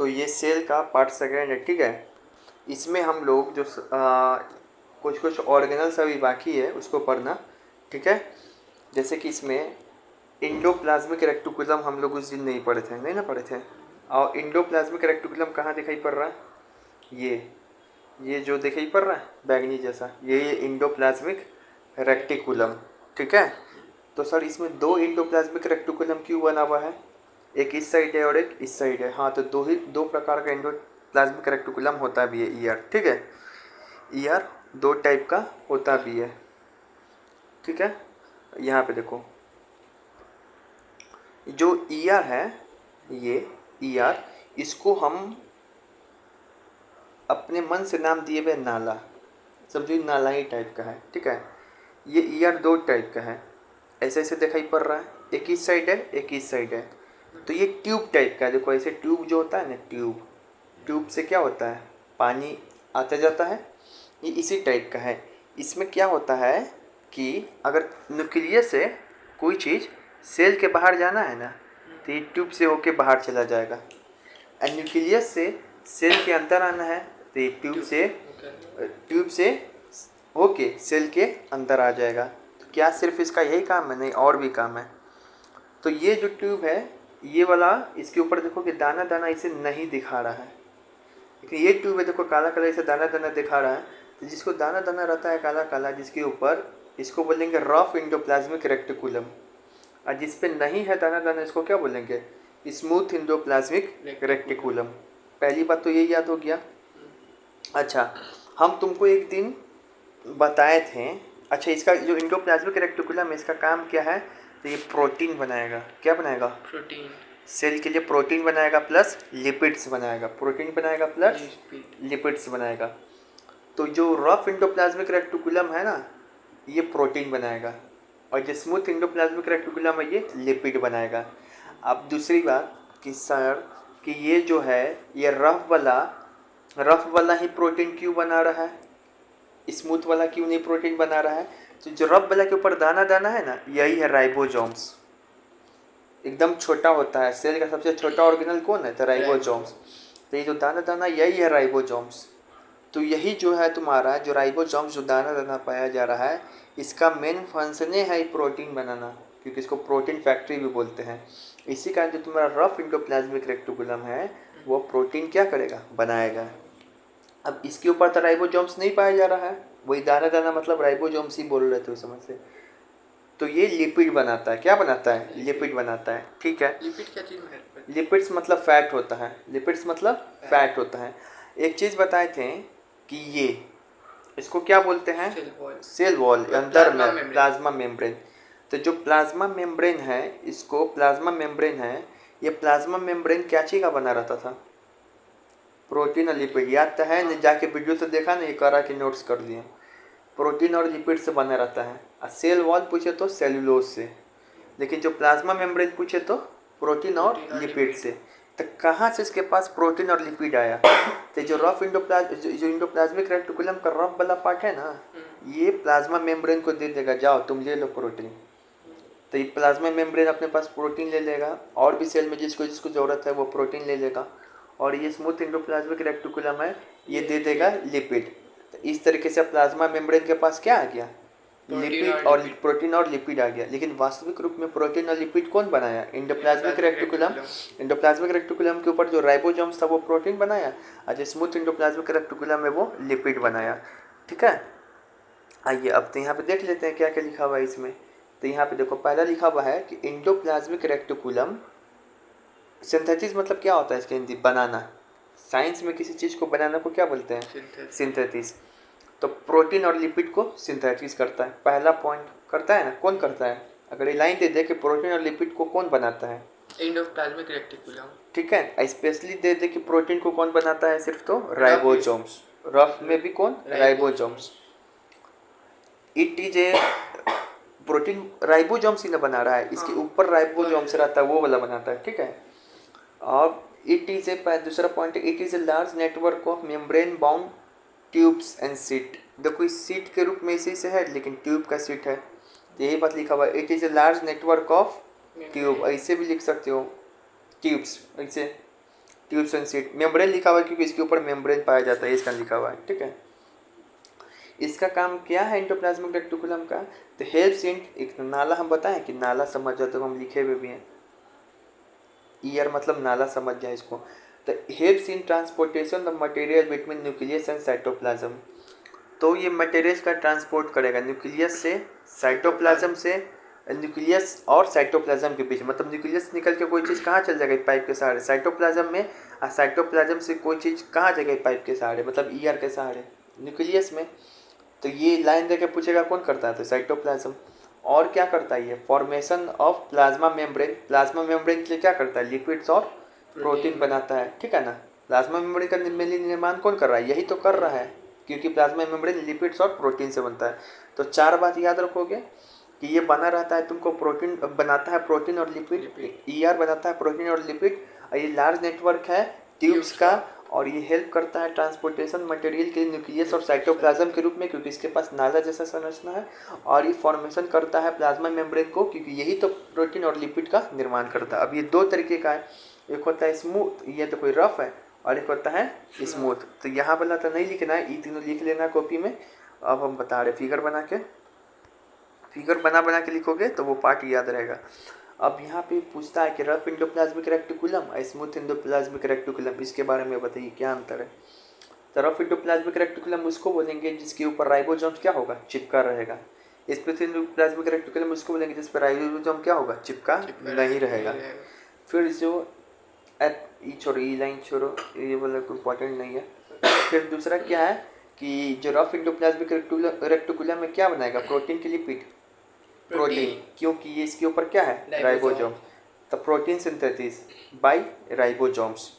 तो ये सेल का पार्ट सेकेंड है, ठीक है। इसमें हम लोग जो कुछ कुछ ऑर्गेनल्स अभी बाकी है उसको पढ़ना, ठीक है। जैसे कि इसमें इंडोप्लाज्मिक रेक्टिकुलम हम लोग उस दिन नहीं पढ़े थे, नहीं ना पढ़े थे। और इंडोप्लाज्मिक रेक्टिकुलम कहाँ दिखाई पड़ रहा है? ये जो दिखाई पड़ रहा है बैगनी जैसा, ये इंडोप्लाज्मिक रेक्टिकुलम, ठीक है। तो सर इसमें दो इंडोप्लाज्मिक रेक्टिकुलम क्यों बना हुआ है? एक इस साइड है और एक इस साइड है। हाँ, तो दो प्रकार का इंडोप्लाज्मिक रेक्टिकुलम होता भी है, ईआर, ठीक है। ईआर दो टाइप का होता भी है, ठीक है। यहाँ पे देखो, जो ईआर है, ये ईआर, इसको हम अपने मन से नाम दिए हुए नाला, समझो नाला ही टाइप का है, ठीक है। ये ईआर दो टाइप का है, ऐसे ऐसे दिखाई पड़ रहा है, एक इस साइड है एक इस साइड है। तो ये ट्यूब टाइप का है, देखो ऐसे ट्यूब जो होता है ना, ट्यूब से क्या होता है, पानी आता जाता है, ये इसी टाइप का है। इसमें क्या होता है कि अगर न्यूक्लियस से कोई चीज़ सेल के बाहर जाना है ना, तो ये ट्यूब से होके बाहर चला जाएगा। और न्यूक्लियस से सेल के अंदर आना है तो ये ट्यूब से होके सेल के अंदर आ जाएगा। तो क्या सिर्फ इसका यही काम है? नहीं, और भी काम है। तो ये जो ट्यूब है, ये वाला, इसके ऊपर देखो कि दाना दाना इसे नहीं दिखा रहा है, लेकिन ये ट्यूब है देखो काला काला इसे दाना दाना दिखा रहा है। तो जिसको दाना दाना रहता है काला काला जिसके ऊपर, इसको बोलेंगे रफ इंडोप्लाज्मिक रेक्टिकुलम। और जिस पे नहीं है दाना दाना इसको क्या बोलेंगे? Smooth endoplasmic reticulum. पहली बात तो ये याद हो गया। अच्छा, हम तुमको एक दिन बताए थे, अच्छा इसका जो इंडोप्लाज्मिक रेक्टिकुलम है इसका काम क्या है? तो ये प्रोटीन बनाएगा। क्या बनाएगा? प्रोटीन। सेल के लिए प्रोटीन बनाएगा प्लस लिपिड्स बनाएगा, प्रोटीन बनाएगा प्लस लिपिड्स बनाएगा। तो जो रफ इंडोप्लाज्मिक रेक्टिकुलम है ना, ये प्रोटीन बनाएगा, और जो स्मूथ इंडोप्लाज्मिक रेक्टिकुलम है ये लिपिड बनाएगा। अब दूसरी बात कि सर कि ये जो है, ये रफ वाला ही प्रोटीन क्यों बना रहा है, स्मूथ वाला क्यों नहीं प्रोटीन बना रहा है? तो जो रफ वाला के ऊपर दाना दाना है ना, यही है राइबोसोम्स। एकदम छोटा होता है, सेल का सबसे छोटा ऑर्गेनल कौन है? तो राइबोसोम्स। तो ये जो दाना दाना यही है राइबोसोम्स। तो यही जो है तुम्हारा जो राइबोसोम्स, जो दाना दाना पाया जा रहा है, इसका मेन फंक्शन है प्रोटीन बनाना, क्योंकि इसको प्रोटीन फैक्ट्री भी बोलते हैं। इसी कारण जो तुम्हारा रफ इंडोप्लाज्मिक रेक्टिकुलम है वो प्रोटीन क्या करेगा? बनाएगा। अब इसके ऊपर तो राइबोसोम्स नहीं पाया जा रहा है, वही दाना दाना मतलब राइबोसोम्स ही बोल रहे थे उस समय से। तो ये लिपिड बनाता है। क्या बनाता है? लिपिड बनाता है, ठीक है। लिपिड क्या चीज है? लिपिड्स मतलब फैट होता है, लिपिड्स मतलब फैट होता है। एक चीज़ बताए थे कि ये, इसको क्या बोलते हैं? सेल वॉल, अंदर में प्लाज्मा मेम्ब्रेन। तो जो प्लाज्मा मेम्ब्रेन है, इसको प्लाज्मा मेम्ब्रेन है, ये प्लाज्मा मेम्ब्रेन क्या चीज़ का बना रहता था? प्रोटीन और लिपिड। याद तो है, जाके वीडियो से देखा नहीं, करा कि नोट्स कर लिए। प्रोटीन और लिपिड से बना रहता है। और सेल वॉल पूछे तो सेलुलोज से, लेकिन जो प्लाज्मा मेम्ब्रेन पूछे तो प्रोटीन और लिपिड से। तो कहाँ से इसके पास प्रोटीन और लिपिड आया? तो जो इंडोप्लाज्मिक रेक्टिकुलम का रफ वाला पार्ट है ना, ये प्लाज्मा मेम्ब्रेन को दे देगा, जाओ तुम ले लो प्रोटीन। तो ये प्लाज्मा मेम्ब्रेन अपने पास प्रोटीन ले लेगा, और भी सेल में जिसको जिसको ज़रूरत है वो प्रोटीन ले लेगा, और ये स्मूथ इंडोप्लाज्मिक रेक्टिकुलम है, ये दे देगा लिपिड। तो इस तरीके से प्लाज्मा मेम्ब्रेन के पास क्या आ गया? लिपिड और प्रोटीन और लिपिड आ गया। लेकिन वास्तविक रूप में प्रोटीन और लिपिड कौन बनाया? Endoplasmic reticulum. इंडोप्लाज्मिक रेक्टिकुलम के ऊपर जो राइबोसोम्स था वो प्रोटीन बनाया, और जो स्मूथ इंडोप्लाज्मिक रेक्टिकुलम है वो लिपिड बनाया, ठीक है। आइए अब तो यहाँ पे देख लेते हैं क्या क्या लिखा हुआ है इसमें। तो यहाँ पे देखो, पहला लिखा हुआ है कि इंडोप्लाज्मिक रेक्टिकुलम सिंथेसिस मतलब क्या होता है इसके हिंदी? बनाना। साइंस में किसी चीज़ को बनाना को क्या बोलते हैं? सिंथेसिस। तो प्रोटीन और लिपिड को सिंथेसिस करता है, पहला पॉइंट करता है ना। कौन करता है? अगर ये लाइन दे दे कि प्रोटीन और लिपिड को कौन बनाता है? इंडोप्लाज्मिक रेक्टिकुलम, ठीक है। स्पेशली दे दे कि प्रोटीन को कौन बनाता है? सिर्फ तो राइबोसोम्स। रफ में भी कौन? Ribosomes. It is a protein ribosomes ही ना बना रहा है, इसके ऊपर राइबोसोम्स रहता है वो वाला बनाता है, ठीक है। और इट इज ए, दूसरा point, it is a large network of membrane bound tubes and seat. देखो इस सीट के रूप में इसी से है, लेकिन ट्यूब का सीट है, यही बात लिखा हुआ है। It is a large network of tube, ऐसे भी लिख सकते हो ट्यूब्स, ऐसे ट्यूब्स एंड सीट। मेम्ब्रेन लिखा हुआ है क्योंकि इसके ऊपर मेम्ब्रेन पाया जाता है, इसका लिखा हुआ है, ठीक है। इसका काम क्या है एंडोप्लाज्मिक रेटिकुलम का? तो हेल्प्स इन, एक नाला हम बताएं कि नाला समझ जाओ, तो हम लिखे हुए भी हैं, ईयर मतलब नाला समझ जाए इसको। तो helps in transportation the material between nucleus and cytoplasm. तो ये मटेरियल्स का ट्रांसपोर्ट करेगा न्यूक्लियस से साइटोप्लाज्म से, न्यूक्लियस और साइटोप्लाज्म के बीच, मतलब न्यूक्लियस निकल के कोई चीज़ कहाँ चल जाएगा पाइप के सहारे? साइटोप्लाज्म में। और साइटोप्लाज्म से कोई चीज़ कहाँ जाएगी पाइप के सहारे, मतलब ईयर के सहारे? न्यूक्लियस में। तो ये लाइन देके पूछेगा कौन करता है? तो साइटोप्लाज्म। और क्या करता है ये? Formation of plasma membrane. Plasma membrane के लिए क्या करता है? लिपिड्स और प्रोटीन बनाता है, ठीक है ना। प्लाज्मा मेम्ब्रेन का निर्माण कौन कर रहा है? यही तो कर रहा है, क्योंकि प्लाज्मा मेम्ब्रेन लिपिड्स और प्रोटीन से बनता है। तो 4 बात याद रखोगे कि ये बना रहता है, तुमको प्रोटीन बनाता है, प्रोटीन और लिपिड, ईआर बनाता है प्रोटीन और लिपिड, और ये लार्ज नेटवर्क है ट्यूब्स का, और ये हेल्प करता है ट्रांसपोर्टेशन मटेरियल के न्यूक्लियस और साइटोप्लाज्म के रूप में, क्योंकि इसके पास नाला जैसा संरचना है। और ये फॉर्मेशन करता है प्लाज्मा मेम्ब्रेन को, क्योंकि यही तो प्रोटीन और लिपिड का निर्माण करता है। अब ये 2 तरीके का है, एक होता है स्मूथ, ये तो कोई रफ है, और एक होता है स्मूथ। तो यहाँ वाला तो नहीं लिखना है, ये तीनों लिख लेना कॉपी में। अब हम बता रहे फिगर बना के लिखोगे तो वो पार्ट याद रहेगा। अब यहाँ पे पूछता है कि rough endoplasmic reticulum, smooth endoplasmic reticulum, इसके बारे में बताइए क्या अंतर है? तो रफ एंडोप्लाज्मिक रेटिकुलम उसको बोलेंगे जिसके ऊपर राइबोसोम क्या होगा? चिपका रहेगा। स्मूथ एंडोप्लाज्मिक रेटिकुलम उसको बोलेंगे जिस पर राइबोसोम क्या होगा? चिपका नहीं रहेगा। फिर जो ई लाइन छोड़ो, ये वाला कोई इंपॉर्टेंट नहीं है। फिर दूसरा क्या है कि जो रफ एंडोप्लाज्मिक रेटिकुलम में क्या बनाएगा? प्रोटीन के लिपिड, प्रोटीन, क्योंकि ये इसके ऊपर क्या है? राइबोसोम। तो प्रोटीन सिंथेसिस बाय राइबोसोम्स,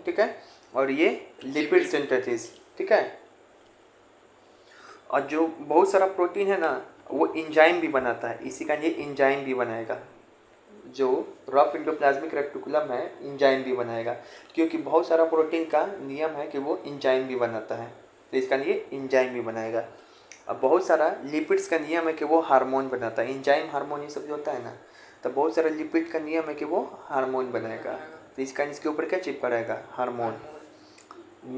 ठीक है। और ये लिपिड सिंथेसिस, ठीक है। और जो बहुत सारा प्रोटीन है ना, वो इंजाइम भी बनाता है, इसी का ये इंजाइम भी बनाएगा। जो रफ एंडोप्लाज्मिक रेटिकुलम है इंजाइम भी बनाएगा, क्योंकि बहुत सारा प्रोटीन का नियम है कि वो इंजाइम भी बनाता है, तो इसका ये इंजाइम भी बनाएगा। अब बहुत सारा लिपिड्स का नियम है कि वो हार्मोन बनाता है, इंजाइम हार्मोन ये सब जो होता है ना, तो बहुत सारा लिपिड का नियम है कि वो हार्मोन बनाएगा, तो इसका इसके ऊपर क्या चिपका रहेगा? Hormone.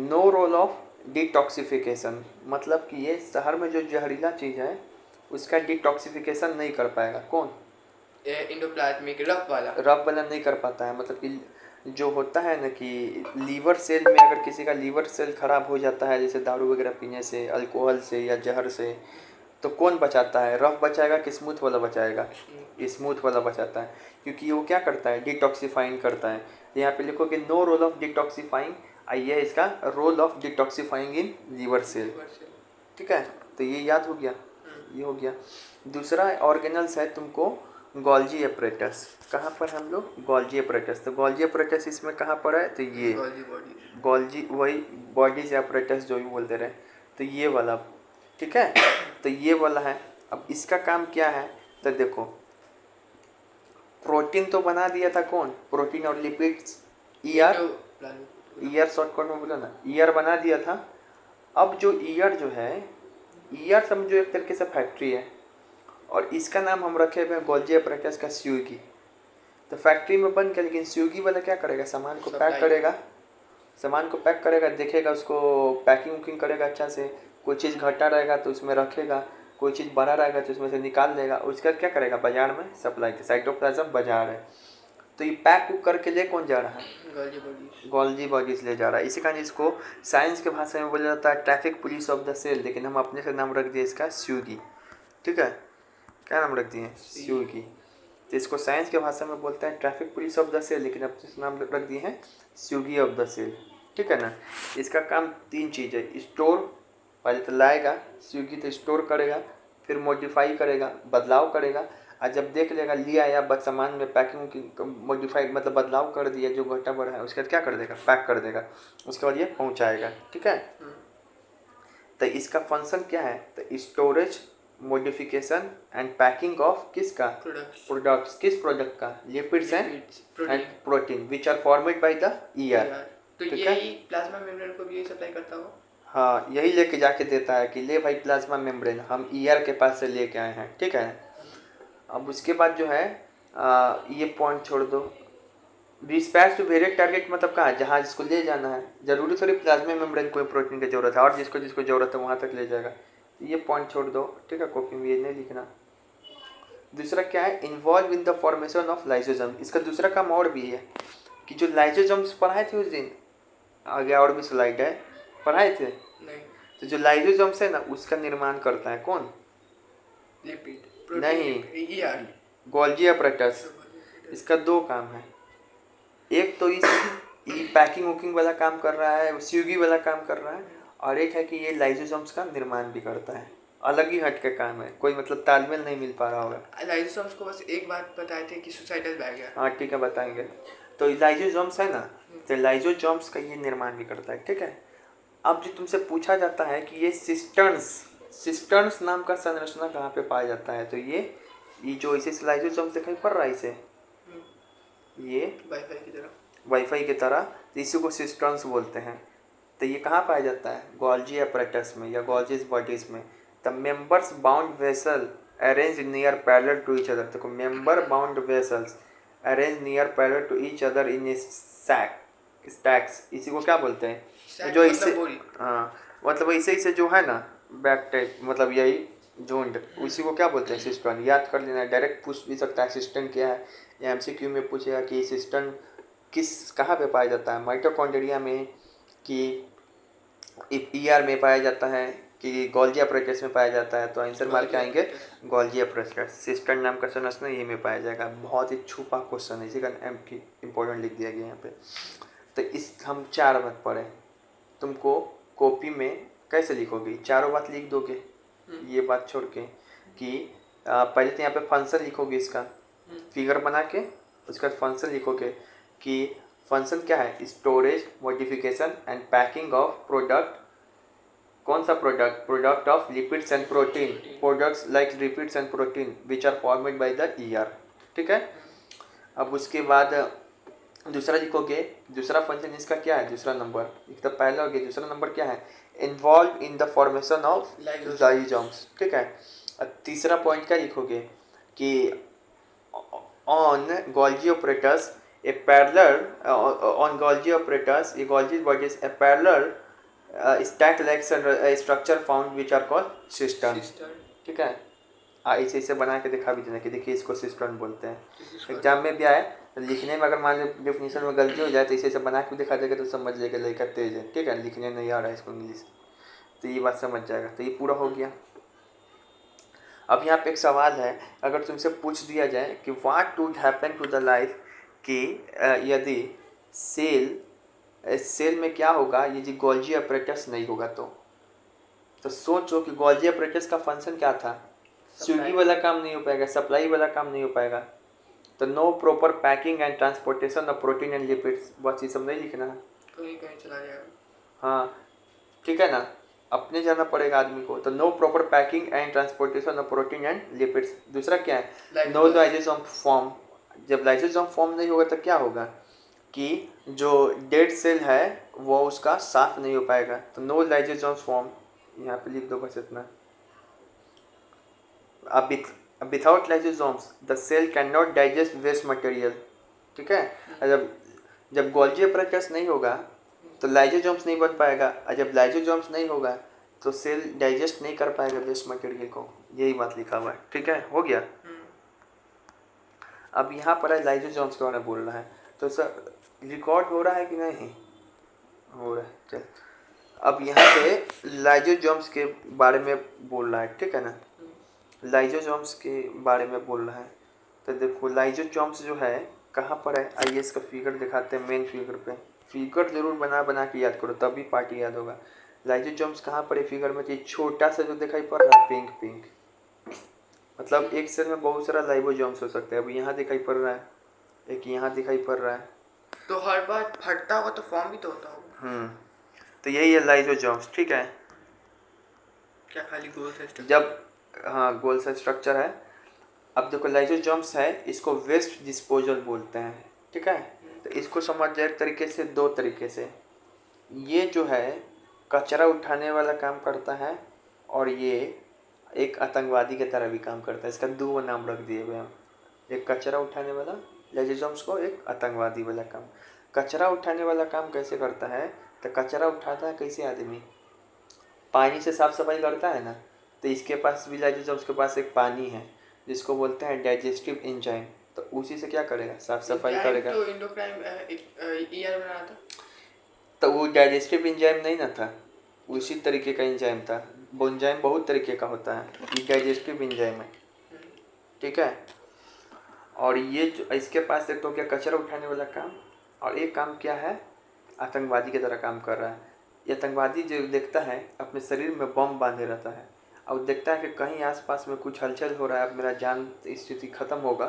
No role of detoxification, मतलब कि ये शहर में जो जहरीला चीज़ है उसका डिटॉक्सिफिकेशन नहीं कर पाएगा। कौन? एंडोप्लाज्मिक रफ वाला नहीं कर पाता है। मतलब कि जो होता है ना कि लीवर सेल में अगर किसी का लीवर सेल खराब हो जाता है, जैसे दारू वगैरह पीने से, अल्कोहल से या जहर से, तो कौन बचाता है? रफ बचाएगा कि स्मूथ वाला बचाएगा? स्मूथ वाला बचाता है, क्योंकि वो क्या करता है? डिटॉक्सिफाइंग करता है। यहाँ पे लिखो कि नो रोल ऑफ डिटॉक्सिफाइंग, ये है इसका role of detoxifying in liver cell, ठीक है। तो ये याद हो गया, ये हो गया। दूसरा ऑर्गेनल्स है तुमको गोल्जी अपरेटस। कहाँ पर हम लोग? Golgi apparatus. तो गोल्जी अपरेटस इसमें कहाँ पर है? तो ये गोल्जी, वही बॉडीज अपरेटस जो भी बोलते रहे, तो ये वाला, ठीक है। तो ये वाला है। अब इसका काम क्या है? तो देखो, प्रोटीन तो बना दिया था कौन? प्रोटीन और लिपिड्स, ईयर शॉर्टकट में बोला ना, ईयर बना दिया था। अब जो ईयर जो है, ईयर समझो एक तरीके से फैक्ट्री है, और इसका नाम हम रखे हुए हैं गोल्जी अपरेटस का स्यूगी। तो फैक्ट्री में बन के, लेकिन स्यूगी वाला क्या करेगा? सामान को पैक करेगा, देखेगा उसको, पैकिंग वुकिंग करेगा अच्छा से, कोई चीज़ घटा रहेगा तो उसमें रखेगा, कोई चीज़ बड़ा रहेगा तो उसमें से निकाल देगा, उसका क्या करेगा? बाजार में सप्लाई। साइटोप्लाज्म बाजार है, तो ये पैक कुक करके ले कौन जा रहा है? गोल्जी बॉडीज ले जा रहा है। इसी कारण इसको साइंस के भाषा में बोला जाता है traffic police of the cell, लेकिन हम अपने से नाम रख दिए इसका स्यूगी, ठीक है। क्या नाम रख दिए? स्यूगी। तो इसको साइंस के भाषा में बोलते हैं traffic police of the cell, लेकिन अपने से नाम रख दिए हैं स्यूगी ऑफ द सेल, ठीक है ना। इसका काम 3 चीज़ है। स्टोर, पहले तो लाएगा स्यूगी, तो स्टोर करेगा, फिर मॉडिफाई करेगा, बदलाव करेगा, और जब देख लेगा लिया या बस सामान में पैकिंग की मॉडिफाइड मतलब बदलाव कर दिया जो घटा बढ़ा है, उसके बाद क्या कर देगा? पैक कर देगा, उसके बाद ये पहुंचाएगा, ठीक है। तो इसका फंक्शन क्या है? तो storage, modification and packing of किसका? प्रोडक्ट्स। किस प्रोडक्ट का? Lipids and protein which are formed by the year. तो यही प्लाज्मा मेम्ब्रेन को भी यही सप्लाई करता हो? हाँ, यही लेके जाके देता है कि ले भाई प्लाज्मा मेम्ब्रेन हम ईयर के पास से लेके आए हैं, ठीक है। अब उसके बाद जो है ये पॉइंट छोड़ दो, डिस्पैच टू वेरियस टारगेट मतलब कहाँ, जहाँ जिसको ले जाना है, जरूरी थोड़ी प्लाज्मा मेम्ब्रेन कोई प्रोटीन की जरूरत है और जिसको जिसको जरूरत है वहाँ तक ले जाएगा। ये पॉइंट छोड़ दो, ठीक है, कॉपी में ये नहीं लिखना। दूसरा क्या है, involve in the formation of lysosome. इसका दूसरा काम और भी है कि जो लाइसोसोम्स पढ़ाए थे उस दिन, आगे और भी स्लाइड है, पढ़ाए थे नहीं। तो जो लाइसोसोम्स है ना उसका निर्माण करता है कौन, लिपिड नहीं, गोल्जी अपरेटस। इसका दो काम है, एक तो इस ये पैकिंग वुकिंग वाला काम कर रहा है, स्विगी वाला काम कर रहा है, और एक है कि ये लाइसोसोम्स का निर्माण भी करता है। अलग ही हट के काम है, कोई मतलब तालमेल नहीं मिल पा रहा होगा। लाइसोसोम्स को बस एक बात बताए थे कि सुसाइडल बैग है। हाँ ठीक है, बताएंगे। तो लाइसोसोम्स है ना, तो लाइसोसोम्स का ये निर्माण भी करता है, ठीक है। अब जो तुमसे पूछा जाता है कि ये सिस्टर्न्स नाम का संरचना कहाँ पे पाया जाता है, तो ये जो इसे लाइसोसोम्स दिखाई पड़ रहा है, इसे ये वाईफाई की तरह, तो इसी को सिस्टर्न्स बोलते हैं। तो ये कहाँ पाया जाता है, गोल्जी अपरेटस में या गोल्जीज बॉडीज में। The members bound vessel arrange near parallel to each other. देखो, member bound vessels arrange near parallel to each other in stacks, इसी को क्या बोलते हैं, जो इसे, हाँ मतलब ऐसे इसे जो है ना बैक टाइप, मतलब यही झुंड, उसी को क्या बोलते हैं, सिस्टर्न। याद कर लेना, डायरेक्ट पूछ भी सकता है सिस्टर्न क्या है, या एमसीक्यू में पूछेगा कि सिस्टर्न कहाँ पे पाया जाता है, माइटोकॉन्ड्रिया में कि ईआर में पाया जाता है कि गोल्जी अपरेटस में पाया जाता है, तो आंसर मार के आएंगे गोल्जी अपरेटस। सिस्टर्न नाम का संरचना ये में पाया जाएगा। बहुत ही छुपा क्वेश्चन है, इसी का एम की इंपॉर्टेंट लिख दिया गया यहाँ पे। तो इस हम 4 बात पढ़े, तुमको कॉपी में कैसे लिखोगे, चारों बात लिख दोगे, ये बात छोड़ के कि पहले तो यहाँ पे फंक्शन लिखोगे इसका, फिगर बना के उसका फंक्शन लिखोगे कि फंक्शन क्या है, storage, modification and packing of product. कौन सा product, product of lipids and protein, products like lipids and protein which are formed by the ER, ठीक है। अब उसके बाद दूसरा लिखोगे, दूसरा फंक्शन इसका क्या है, दूसरा नंबर, एक तो पहला हो गया, दूसरा नंबर क्या है, involve in the formation of lysosomes, ठीक है। तीसरा पॉइंट क्या लिखोगे कि on Golgi apparatus a parallel on Golgi apparatus a Golgi bodies a parallel stack like structure found which are called cistern, ठीक है। ऐसे ऐसे बना के दिखा भी देना कि देखिए इसको सिस्टर्न बोलते हैं। एग्जाम में भी आए तो लिखने में अगर मान लो डेफिनेशन में गलती हो जाए तो ऐसे बना के दिखा देगा तो समझ लेगा लड़का तेज है, ठीक है, लिखने नहीं आ रहा है इसको इंग्लिश, तो ये बात समझ जाएगा। तो ये पूरा हो गया। अब यहाँ पे एक सवाल है, अगर तुमसे पूछ दिया जाए कि what would happen to the life कि यदि सेल में क्या होगा ये जी गोल्जी अपरेटस नहीं होगा, तो सोचो कि गोल्जी अपरेटस का फंक्शन क्या था, स्विगी वाला काम नहीं हो पाएगा, सप्लाई वाला काम नहीं हो पाएगा, तो no proper packing and transportation of protein and lipids, बस ये सब नहीं लिखना है, कहीं कहीं चला जाएगा। हाँ ठीक है ना, अपने जाना पड़ेगा आदमी को। तो no proper packing and transportation of protein and lipids. दूसरा क्या है, नो लाइसोसोम फॉर्म। जब लाइसोसोम फॉर्म नहीं होगा तो क्या होगा कि जो डेड सेल है वो उसका साफ नहीं हो पाएगा, तो नो लाइसोसोम फॉर्म, यहाँ पे लिख दो बस इतना। अब without lysosomes the cell can not digest waste material, ठीक है। जब गोल्जी अपरेटस नहीं होगा तो लाइसोसोम्स नहीं बन पाएगा, और जब लाइसोसोम्स नहीं होगा तो सेल डाइजेस्ट नहीं कर पाएगा वेस्ट मटेरियल को, यही बात लिखा हुआ है, ठीक है, हो गया। अब यहाँ पर है लाइसोसोम्स के बारे में बोल रहा है, तो सर रिकॉर्ड हो रहा है कि नहीं हो रहा है, चल। अब यहाँ पे लाइसोसोम्स के बारे में बोल रहा है, ठीक है ना, लाइसोसोम्स के बारे में बोल रहा है। तो देखो लाइसोसोम्स जो है कहाँ पर है, आइए इसका फिगर दिखाते हैं। मेन फिगर पे फिगर जरूर बना के याद करो तभी पार्टी याद होगा। लाइसोसोम्स कहाँ पर है फिगर में, तो छोटा सा जो दिखाई पड़ रहा है पिंक, मतलब एक सेल में बहुत सारा लाइसोसोम्स हो सकते हैं। अब यहाँ दिखाई पड़ रहा है, एक यहाँ दिखाई पड़ रहा है, तो हर बार फटता होगा तो फॉर्म भी तो होता होगा। तो यही है लाइसोसोम्स, ठीक है। क्या खाली गोल सा स्ट्रक्चर, जब हाँ गोल सा स्ट्रक्चर है। अब देखो लाइसोसोम्स है, इसको वेस्ट डिस्पोजल बोलते हैं, ठीक है। तो इसको समझ जाए एक तरीके से, दो तरीके से। ये जो है कचरा उठाने वाला काम करता है, और ये एक आतंकवादी की तरह भी काम करता है। इसका दो नाम रख दिए हुए हम, एक कचरा उठाने वाला लाइसोसोम्स को एक आतंकवादी वाला काम। कचरा उठाने वाला काम कैसे करता है, तो कचरा उठाता है कैसे आदमी, पानी से साफ सफाई करता है ना, तो इसके पास भी लाइसोसोम्स के पास एक पानी है जिसको बोलते हैं डाइजेस्टिव एंजाइम, तो उसी से क्या करेगा, साफ सफाई करेगा। तो इंडोक्राइन ईआर बना था, तो वो डाइजेस्टिव एंजाइम नहीं ना था, उसी तरीके का एंजाइम था। वो एंजाइम बहुत तरीके का होता है, ये डाइजेस्टिव एंजाइम है, ठीक है। और ये जो इसके पास एक तो क्या कचरा उठाने वाला काम, और एक काम क्या है, आतंकवादी की तरह काम कर रहा है। ये आतंकवादी जो देखता है अपने शरीर में बम बांधे रहता है, और देखता है कि कहीं आसपास में कुछ हलचल हो रहा है, अब मेरा जान स्थिति खत्म होगा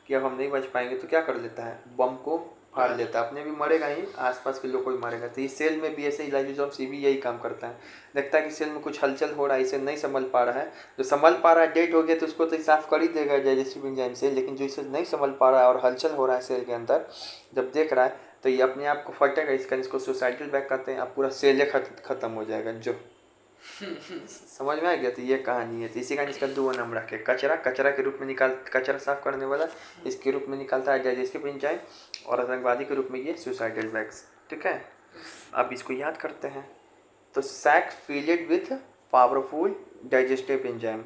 कि अब हम नहीं बच पाएंगे, तो क्या कर लेता है, बम को फाड़ लेता है, अपने भी मरेगा ही, आसपास के लोग को भी मारेगा। तो इस सेल में भी ऐसे ही लाइसोसोम्स भी यही काम करता है, देखता है कि सेल में कुछ हलचल हो रहा है, इसे नहीं संभल पा रहा है, जो संभल पा रहा है डेड हो गया तो उसको तो साफ कर ही देगा डाइजेस्टिव एंजाइम से, लेकिन जो इसे नहीं संभल पा रहा है और हलचल हो रहा है सेल के अंदर, जब देख रहा है तो ये अपने आप को फटेगा, इसको सुसाइडल बैक कहते हैं, अब पूरा सेल खत्म हो जाएगा। जो समझ में आ गया, तो ये कहानी है। तो इसी का इसका 2 नाम रखे, कचरा के रूप में कचरा साफ करने वाला इसके रूप में निकालता है डाइजेस्टिव एंजाइम, और आतंकवादी के रूप में ये सुसाइडल बैग्स, ठीक है। अब इसको याद करते हैं, तो sac filled with powerful digestive enzyme,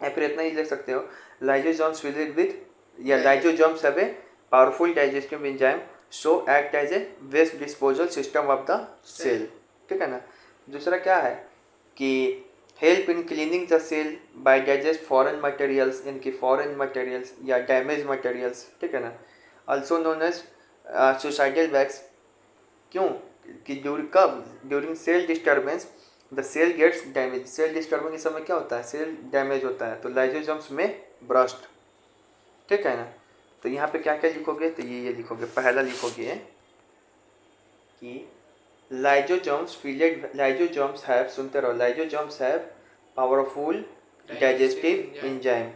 या फिर इतना ही लिख सकते हो, लाइसोसोम्स फील्ड विथ, या lysosomes have a powerful digestive enzyme so act as a waste disposal system of the cell, ठीक है ना। दूसरा क्या है कि help in cleaning the cell by digest foreign materials, इनकी फॉरेन मटेरियल्स या डैमेज मटेरियल्स, ठीक है ना। Also known as suicidal bags, क्यों कि during cell disturbance the cell gets damage, cell disturbance के समय क्या होता है, सेल डैमेज होता है, तो लाइसोसोम्स में ब्रस्ट, ठीक है ना। तो यहाँ पे क्या क्या लिखोगे, तो ये लिखोगे, पहला लिखोगे कि लाइसोसोम्स हैव, सुनते रहो, lysosomes have powerful digestive enzyme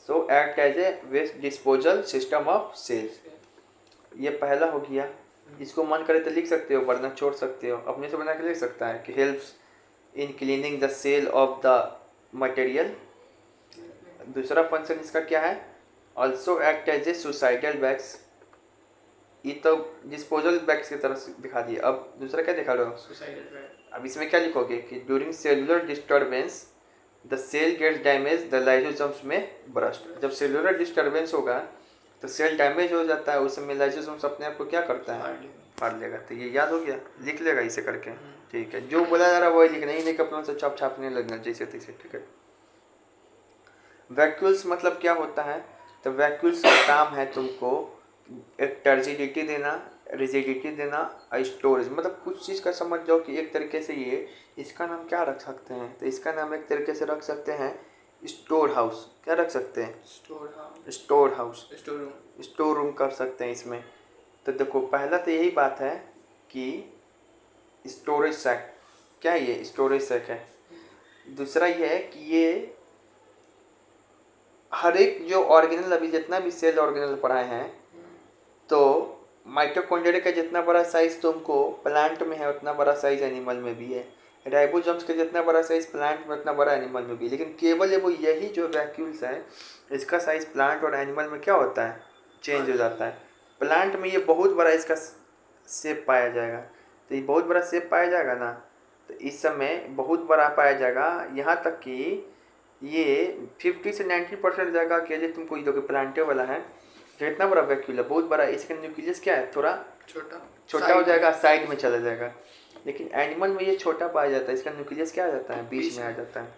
so act as a waste disposal system of cells, ये पहला हो गया। इसको मन करे तो लिख सकते हो, वरना छोड़ सकते हो, अपने से बना के लिख सकता है कि helps in cleaning the cell of the material. दूसरा फंक्शन इसका क्या है, also act as a suicidal bags, ये तो डिस्पोजल बैग्स की तरह दिखा दिया। अब दूसरा क्या दिखा रहे हो, सुसाइडल बैग। अब इसमें क्या लिखोगे कि during cellular disturbance the cell gets damage the lysosomes में ब्रस्ट, जब सेलुलर डिस्टर्बेंस होगा तो सेल डैमेज हो जाता है, उस समय लाइसोसोम्स अपने आप को क्या करता है, फाड़ लेगा। तो ये याद हो गया, लिख लेगा इसे करके, ठीक है। जो बोला जा रहा है वही लिखना, ही नहीं कि अपना से छाप छापने लगना जैसे तैसे, ठीक है। वैक्यूल्स मतलब क्या होता है, तो वैक्यूल्स का काम है तुमको एक टर्जिडिटी देना, रिजिडिटी देना, स्टोरेज, मतलब कुछ चीज़ का समझ जाओ कि एक तरीके से ये, इसका नाम क्या रख सकते हैं, तो इसका नाम एक तरीके से रख सकते हैं स्टोर हाउस, क्या रख सकते हैं, स्टोर हाउस, स्टोर रूम कर सकते हैं इसमें। तो देखो पहला तो यही बात है कि स्टोरेज सैक, क्या है ये, स्टोरेज सैक है। दूसरा ये है कि ये हर एक जो ऑर्गेनल, अभी जितना भी सेल ऑर्गेनल पढ़ाए हैं, तो माइटोकॉन्ड्रिया का जितना बड़ा साइज तुमको प्लांट में है उतना बड़ा साइज एनिमल में भी है, राइबोसोम्स का जितना बड़ा साइज प्लांट में उतना बड़ा एनिमल में भी, लेकिन केवल वो यही जो वैक्यूल्स है इसका साइज प्लांट और एनिमल में क्या होता है, चेंज हो जाता है। प्लांट में ये बहुत बड़ा इसका शेप पाया जाएगा, तो ये बहुत बड़ा शेप पाया जाएगा ना, तो इस समय बहुत बड़ा पाया जाएगा, यहाँ तक कि ये 50 से 90% जगह के लिए तुमको ये जो प्लांटे वाला है, जो इतना बड़ा वैक्यूल है बहुत बड़ा, इसका न्यूक्लियस क्या है, थोड़ा छोटा हो जाएगा, साइड में चला जाएगा। लेकिन एनिमल में ये छोटा पाया जाता है, इसका न्यूक्लियस क्या आ जाता है, बीच में आ जाता है।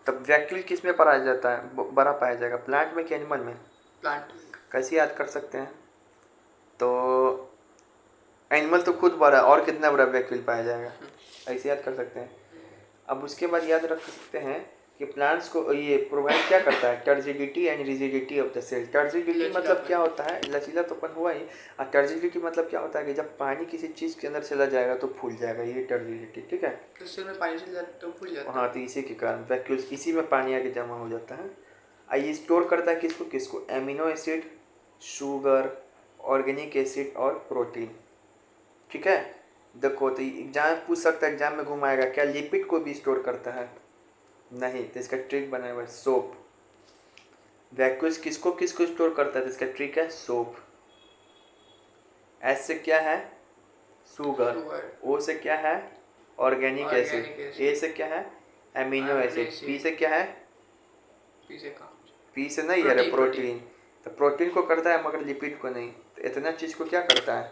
तब वैक्यूल किस में पाया जाता है, बड़ा पाया जाएगा, प्लांट में कि एनिमल में, प्लांट। कैसे याद कर सकते हैं, तो एनिमल तो खुद बड़ा, और कितना बड़ा वैक्यूल पाया जाएगा, ऐसे याद कर सकते हैं। अब उसके बाद याद रख सकते हैं कि प्लांट्स को ये प्रोवाइड क्या करता है, turgidity and rigidity of the cell. Turgidity मतलब क्या होता है, लचीलापन हुआ ही, और टर्जिडिटी मतलब क्या होता है कि जब पानी किसी चीज़ के अंदर चला जाएगा तो फूल जाएगा, ये टर्जिडिटी, ठीक है। तो सेल में पानी चला जाता तो फूल जाता है, हाँ, तो इसी के कारण वैक्यूल्स, इसी में पानी आके जमा हो जाता है। ये स्टोर करता है किसको किसको, amino acid, sugar, organic acid और प्रोटीन, ठीक है। देखो तो एग्जाम पूछ सकता है, एग्जाम में घुमाएगा, क्या लिपिड को भी स्टोर करता है, नहीं, तो इसका ट्रिक बनाया हुआ है सोप। वैक्यूल्स किसको किसको स्टोर करता है? तो इसका ट्रिक है सोप। एस से क्या है? शुगर। ओ से क्या है? Organic acid. ए से क्या है? Amino acid. पी से क्या है? पी से नहीं है प्रोटीन। तो प्रोटीन को करता है मगर लिपिड को नहीं। तो इतना चीज को क्या करता है?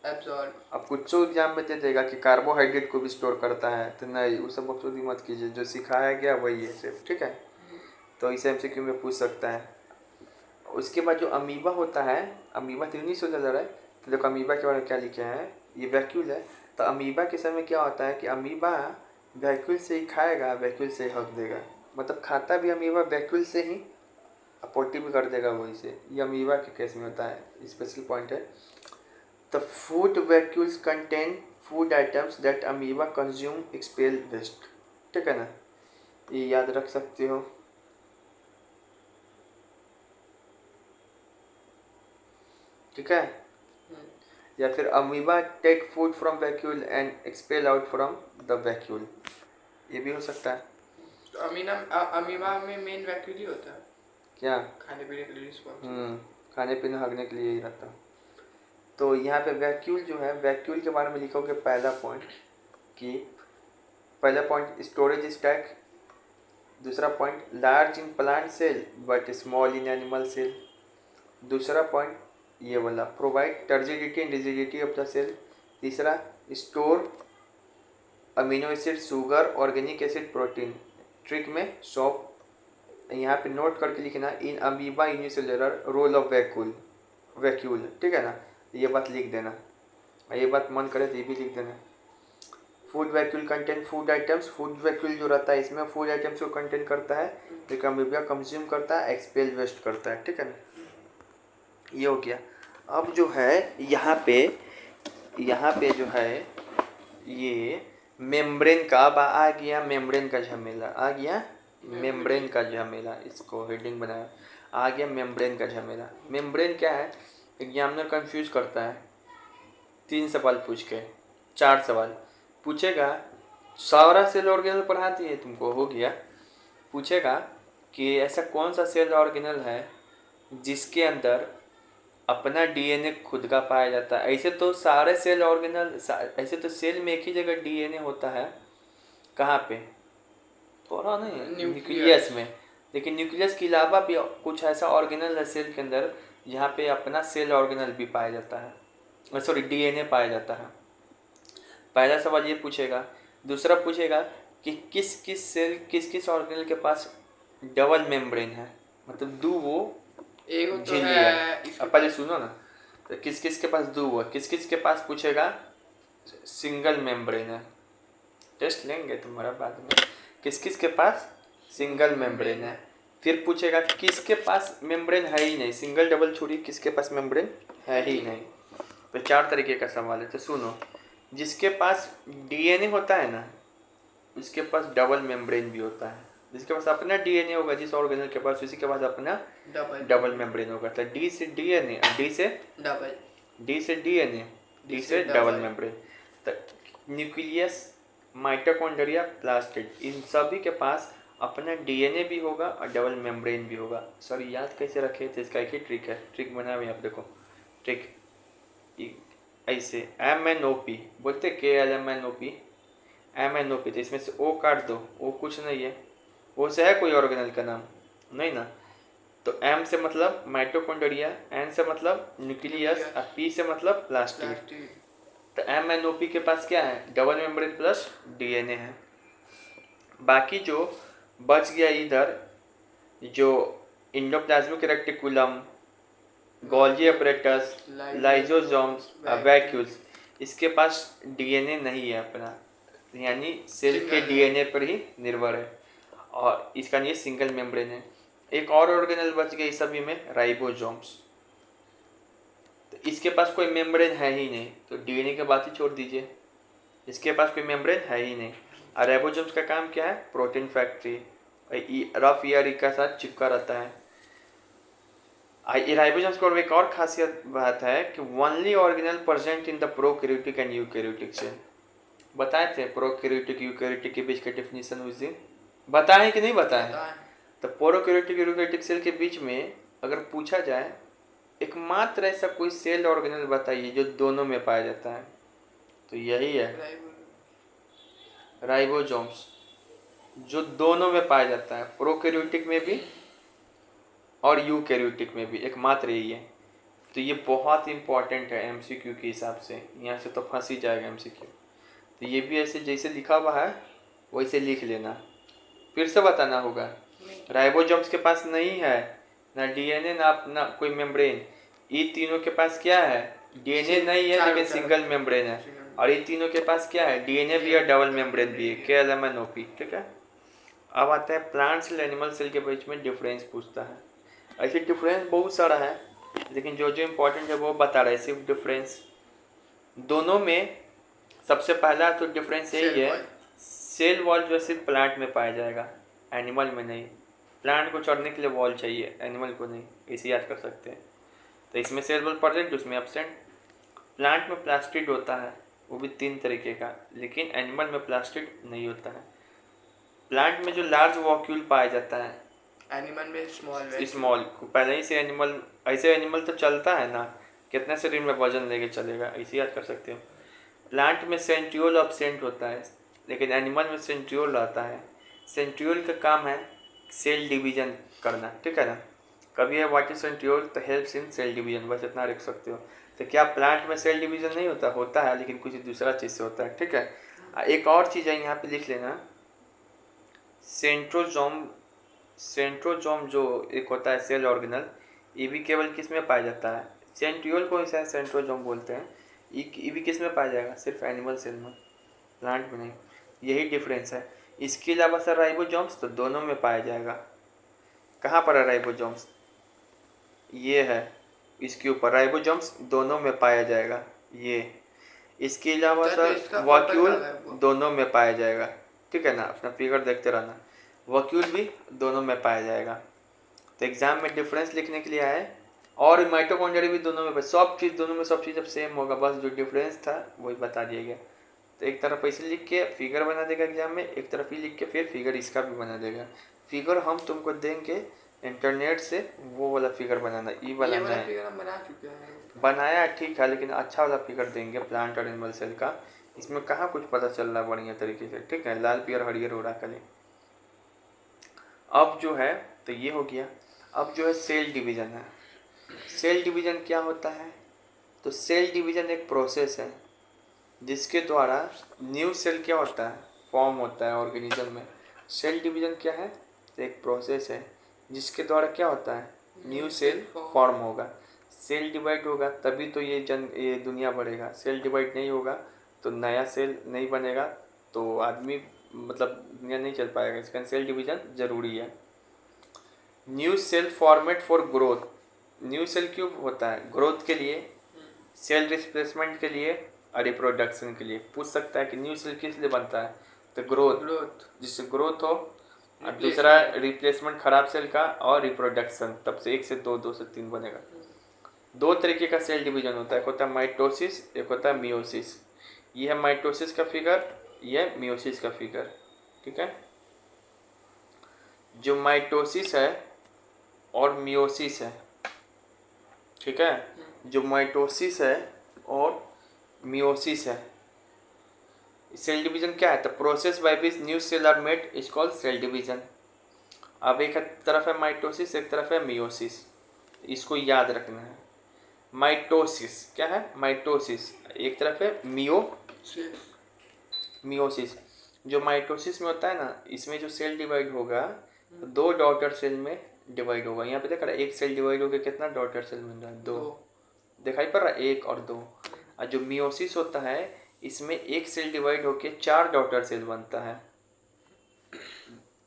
एब्जॉर्ब। अब कुछ एग्जाम में दे देगा कि कार्बोहाइड्रेट को भी स्टोर करता है, तो नहीं, वो सब बकचोदी मत कीजिए, जो सिखाया गया वही है सिर्फ, ठीक है। तो इसे एमसीक्यू में पूछ सकता है। उसके बाद जो अमीबा होता है, अमीबा तो नहीं सोचा जा रहा है, तो देखो अमीबा के बारे में क्या लिखे हैं, ये वैक्यूल है। तो अमीबा के समय क्या होता है कि अमीबा वैक्यूल से ही खाएगा, वैक्यूल से ही हक देगा, मतलब खाता भी अमीबा वैक्यूल से ही, पोटी भी कर देगा वही से। ये अमीबा के केस में होता है, स्पेशल पॉइंट है। The food vacuoles contain food items that amoeba consume expel waste, ठीक है ना, ये याद रख सकते हो। ठीक है। या फिर amoeba take food from vacuole and expel out from the vacuole, ये भी हो सकता है। तो अमीबा में मेन वैक्यूल ही होता है क्या? खाने पीने के लिए रिस्पॉन्सिबल। खाने पीने हगने के लिए ही रहता है। तो यहाँ पे वैक्यूल जो है, वैक्यूल के बारे में लिखोगे पहला पॉइंट कि पहला पॉइंट स्टोरेज स्टैक, दूसरा point large in plant cell but small in animal cell, दूसरा पॉइंट ये वाला provide turgidity and rigidity of the cell, तीसरा store amino acid, sugar, organic acid, protein. Trick में सॉप यहाँ पे नोट करके लिखना, in amoeba unicellular role of vacuole, ठीक है ना, ये बात लिख देना, ये बात मन करे तो ये भी लिख देना। Food vacuole contain food items, food vacuole जो रहता है इसमें फूड आइटम्स को कंटेन करता है, जो अमीबा कंज्यूम करता है, एक्सपेल वेस्ट करता है, ठीक है ना, ये हो गया। अब जो है यहाँ पे जो है ये मेम्ब्रेन का आ गया, मेम्ब्रेन का झमेला आ गया, मेम्ब्रेन का झमेला, इसको हेडिंग बनाया, आ गया मेम्ब्रेन का झमेला। मेम्ब्रेन क्या है? एग्जामिनर कंफ्यूज करता है, 3 सवाल पूछ के, 4 सवाल पूछेगा, सारा सेल ऑर्गेनल पढ़ा दिए तुमको, हो गया। पूछेगा कि ऐसा कौन सा सेल ऑर्गेनल है जिसके अंदर अपना डीएनए खुद का पाया जाता है। ऐसे तो सारे सेल ऑर्गेनल, ऐसे तो सेल में एक ही जगह डीएनए होता है, कहाँ पे? थोड़ा नहीं, न्यूक्लियस में। लेकिन न्यूक्लियस के अलावा भी कुछ ऐसा ऑर्गेनल है सेल के अंदर जहाँ पे अपना सेल ऑर्गेनल भी पाया जाता है, सॉरी डीएनए पाया जाता है। पहला सवाल ये पूछेगा। दूसरा पूछेगा कि किस किस ऑर्गेनल के पास डबल मेम्ब्रेन है, मतलब दो वो झिल्ली है। अब पहले सुनो ना, तो किस किस के पास दो वो, किस किस के पास पूछेगा सिंगल मेम्ब्रेन है, टेस्ट लेंगे तुम्हारा बाद में, किस किस के पास सिंगल मेम्ब्रेन है। फिर पूछेगा किसके पास मेम्ब्रेन है ही नहीं, सिंगल डबल छोड़ी, किसके पास मेम्ब्रेन है ही नहीं। तो 4 तरीके का सवाल है। तो सुनो, जिसके पास डीएनए होता है ना, उसके पास डबल मेम्ब्रेन भी होता है। जिसके पास अपना डीएनए होगा, जिस ऑर्गेनल के पास, उसी के पास अपना डबल मेम्ब्रेन होगा। तो डी से डीएनए, डी से डीएनए, डी से डबल मेम्ब्रेन। तो न्यूक्लियस, माइटोकॉन्ड्रिया, प्लास्टिड, इन सभी के पास अपना डीएनए भी होगा और डबल मेम्ब्रेन भी होगा। सॉरी, याद कैसे रखे थे, इसका एक ही ट्रिक है, ट्रिक बना हुआ है, आप देखो ट्रिक ऐसे MNOP बोलते, KLMNOP, MNOP, तो इसमें से O काट दो, O कुछ नहीं है, O से है कोई ऑर्गेनल का नाम नहीं ना। तो M से मतलब माइटोकॉन्ड्रिया, N से मतलब न्यूक्लियस और P से मतलब प्लास्टिड। तो MNOP के पास क्या है? डबल मेम्ब्रेन प्लस डीएनए है। बाकी जो बच गया इधर, जो endoplasmic reticulum, Golgi apparatus, lysosomes, vacuoles, इसके पास डीएनए नहीं है अपना, यानी सेल के डीएनए पर ही निर्भर है, और इसका ये सिंगल मेम्ब्रेन है। एक और ऑर्गेनल बच गया इस सभी में, राइबोसोम्स, तो इसके पास कोई मेम्ब्रेन है ही नहीं, तो डीएनए की बात ही छोड़ दीजिए, इसके पास कोई मेम्ब्रेन है ही नहीं। और राइबोसोम्स का काम क्या है? प्रोटीन फैक्ट्री, रफ ईयर के साथ चिपका रहता है। राइबोसोम्स को एक और खासियत बात है कि only organelle present in the prokaryotic and eukaryotic cell. बताए थे प्रोकैरियोटिक यूकैरियोटिक के बीच का डेफिनेशन उस दिन, बताए कि नहीं बताए? तो प्रोकैरियोटिक यूकेरियोटिक सेल के बीच में अगर पूछा जाए एकमात्र ऐसा कोई सेल ऑर्गेनल बताइए जो दोनों में पाया जाता है, तो यही है राइबोसोम्स, जो दोनों में पाया जाता है, प्रोकैरियोटिक में भी और यूकैरियोटिक में भी, एकमात्र यही है। तो ये बहुत इंपॉर्टेंट है एमसीक्यू के हिसाब से, यहाँ से तो फंस ही जाएगा एमसीक्यू। तो ये भी ऐसे जैसे लिखा हुआ है वैसे लिख लेना, फिर से बताना होगा। राइबोसोम्स के पास नहीं है ना डीएनए ना कोई मेम्ब्रेन। ये तीनों के पास क्या है, डीएनए नहीं है लेकिन सिंगल मेम्ब्रेन है, और ये तीनों के पास क्या है, डीएनए भी है, डबल मेम्ब्रेन भी है, KLMNOP। ठीक है, अब आता है प्लांट सेल एनिमल सेल के बीच में डिफरेंस पूछता है। ऐसे डिफरेंस बहुत सारा है, लेकिन जो जो इम्पोर्टेंट है वो बता रहा है सिर्फ डिफरेंस। दोनों में सबसे पहला तो डिफरेंस यही है, सेल वॉल जो सिर्फ प्लांट में पाया जाएगा, एनिमल में नहीं। प्लांट को चढ़ने के लिए वॉल चाहिए, एनिमल को नहीं, इसे याद कर सकते हैं। तो इसमें सेल वॉल प्रेजेंट, उसमें एब्सेंट। प्लांट में प्लास्टिड होता है, वो भी 3 तरीके का, लेकिन एनिमल में प्लास्टिड नहीं होता है। प्लांट में जो लार्ज वॉक्यूल पाया जाता है, एनिमल में स्मॉल। पहले ही से एनिमल, ऐसे एनिमल तो चलता है ना, कितने शरीर में वजन लेके चलेगा, ऐसे याद कर सकते हो। प्लांट में सेंट्रियोल एब्सेंट होता है, लेकिन एनिमल में सेंट्रियोल रहता है। सेंट्रियोल का काम है सेल डिवीजन करना, ठीक है ना। कभी है व्हाट इज सेंट्रियोल, तो हेल्प्स इन सेल डिवीजन, बस इतना रख सकते हो। तो क्या प्लांट में सेल डिवीजन नहीं होता, होता है, लेकिन कुछ दूसरा चीज़ से होता है, ठीक है। एक और चीज़ है यहाँ पे लिख लेना, सेंट्रोजोम जो एक होता है सेल ऑर्गेनल, ये भी केवल किस में पाया जाता है, सेंट्रियोल को ऐसा सेंट्रोजोम बोलते हैं। ये भी किस में पाया जाएगा, सिर्फ एनिमल सेल में, प्लांट में नहीं। यही डिफरेंस है। इसके अलावा सर राइबोसोम्स तो दोनों में पाया जाएगा। कहाँ पर है राइबोसोम्स, ये है इसके ऊपर, राइबोसोम्स दोनों में पाया जाएगा ये। इसके अलावा सर वॉक्यूल दोनों में पाया जाएगा, ठीक है ना, अपना फिगर देखते रहना। वॉक्यूल भी दोनों में पाया जाएगा। तो एग्जाम में डिफरेंस लिखने के लिए आए, और माइटोकॉन्ड्रिया भी दोनों में, सब चीज़ दोनों में, सब चीज़ अब सेम होगा, बस जो डिफरेंस था वही बता दिया गया। तो एक तरफ ऐसे लिख के फिगर बना देगा एग्जाम में, एक तरफ ही लिख के फिर फिगर इसका भी बना देगा। फिगर हम तुमको देंगे इंटरनेट से, वो वाला फिगर बनाना, ये बनाना है। फिगर हम बना चुके हैं, बनाया ठीक है, लेकिन अच्छा वाला फिगर देंगे प्लांट और एनिमल सेल का। इसमें कहाँ कुछ पता चल रहा बढ़िया तरीके से, ठीक है, लाल पियर हरियर हो रहा खाली। अब जो है तो ये हो गया। अब जो है सेल डिवीज़न है। सेल डिवीज़न क्या होता है, तो सेल डिवीज़न एक प्रोसेस है जिसके द्वारा न्यू सेल क्या होता है, फॉर्म होता है ऑर्गेनिज्म में। सेल डिवीज़न क्या है, तो एक प्रोसेस है जिसके द्वारा क्या होता है, न्यू सेल फॉर्म होगा। सेल डिवाइड होगा तभी तो ये दुनिया बढ़ेगा। सेल डिवाइड नहीं होगा तो नया सेल नहीं बनेगा, तो आदमी मतलब दुनिया नहीं चल पाएगा। इसका सेल डिवीज़न ज़रूरी है। New cell formed for growth, new cell क्यों होता है, ग्रोथ के लिए, सेल रिप्लेसमेंट के लिए और रिप्रोडक्शन के लिए। पूछ सकता है कि न्यू सेल किस लिए बनता है, तो ग्रोथ, जिससे ग्रोथ हो, और दूसरा रिप्लेसमेंट खराब सेल का, और रिप्रोडक्शन, तब से 1 से 2, 2 से 3 बनेगा। 2 तरीके का सेल डिवीजन होता है, एक होता है माइटोसिस, एक होता है मियोसिस। ये है माइटोसिस का फिगर, ये है मियोसिस का फिगर, ठीक है। जो माइटोसिस है और मियोसिस है, ठीक है, जो माइटोसिस है और मियोसिस है, सेल डिवीजन क्या है, तो process by which new cell are made is called cell division. अब एक तरफ है माइटोसिस, एक तरफ है मियोसिस, इसको याद रखना है। माइटोसिस क्या है, माइटोसिस एक तरफ है, मियोसिस। जो माइटोसिस में होता है ना, इसमें जो सेल डिवाइड होगा 2 डॉटर सेल में डिवाइड होगा। यहाँ पे देख रहा है, एक सेल डिवाइड होकर कितना डॉटर सेल मिल रहा है, 2 दिखाई पड़ रहा है, 1 और 2। और जो मियोसिस होता है, इसमें एक सेल डिवाइड होकर 4 डॉटर सेल बनता है,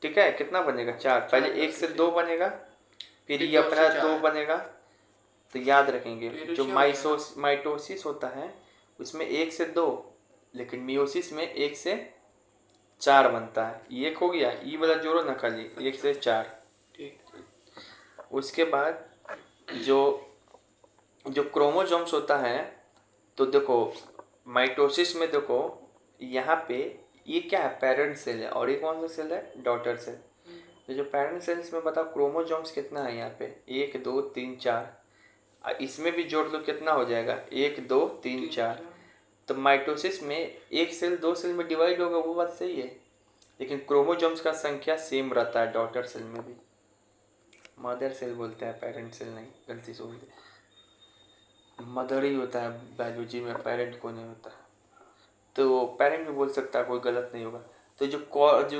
ठीक है। कितना बनेगा, 4, पहले 1 से 2 बनेगा, फिर ये अपना 2 बनेगा। तो याद रखेंगे, जो माइटोसिस होता है उसमें 1 से 2, लेकिन मियोसिस में 1 से 4 बनता है। ये 1 हो गया, ये वाला जोड़ो ना खाली, 1 से 4, ठीक। उसके बाद जो क्रोमोसोम्स होता है, तो देखो माइटोसिस में देखो यहाँ पे ये क्या है, पेरेंट सेल है, और ये कौन सा सेल है, डॉटर सेल। तो जो पेरेंट सेल्स में बताओ क्रोमोसोम्स कितना है यहाँ पे, 1 2 3 4, इसमें भी जोड़ लो कितना हो जाएगा, 1 2 3 4। तो माइटोसिस में एक सेल 2 सेल में डिवाइड होगा, वो बात सही है, लेकिन क्रोमोसोम्स का संख्या सेम रहता है डॉटर सेल में भी। मदर सेल बोलते हैं, पेरेंट सेल नहीं, गलती से बोलते, मदर ही होता है बायोलॉजी में, पेरेंट को नहीं होता। तो पेरेंट भी बोल सकता है, कोई गलत नहीं होगा। तो जो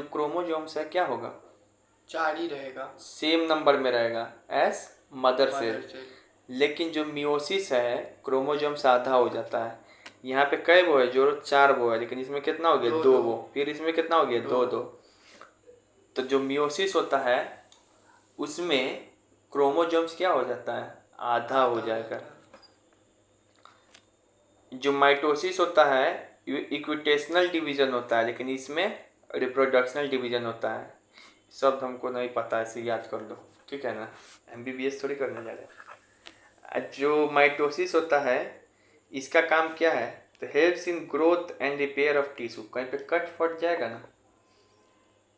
क्रोमोसोम्स है क्या होगा, 4 ही रहेगा, सेम नंबर में रहेगा एस मदर सेल। लेकिन जो मियोसिस है क्रोमोसोम्स आधा हो जाता है। यहाँ पे कई वो है, जो 4 वो है, लेकिन इसमें कितना हो गया, 2 वो, फिर इसमें कितना हो गया, 2 2। तो जो मियोसिस होता है उसमें क्रोमोसोम्स क्या हो जाता है, आधा हो जाएगा। जो माइटोसिस होता है इक्विटेशनल डिवीजन होता है, लेकिन इसमें रिप्रोडक्शनल डिवीजन होता है। शब्द हमको नहीं पता है, इसे याद कर लो, ठीक है ना, MBBS थोड़ी करने जा रहे हैं। जो माइटोसिस होता है इसका काम क्या है, तो helps in growth and repair of tissue. कहीं पे कट फट जाएगा ना,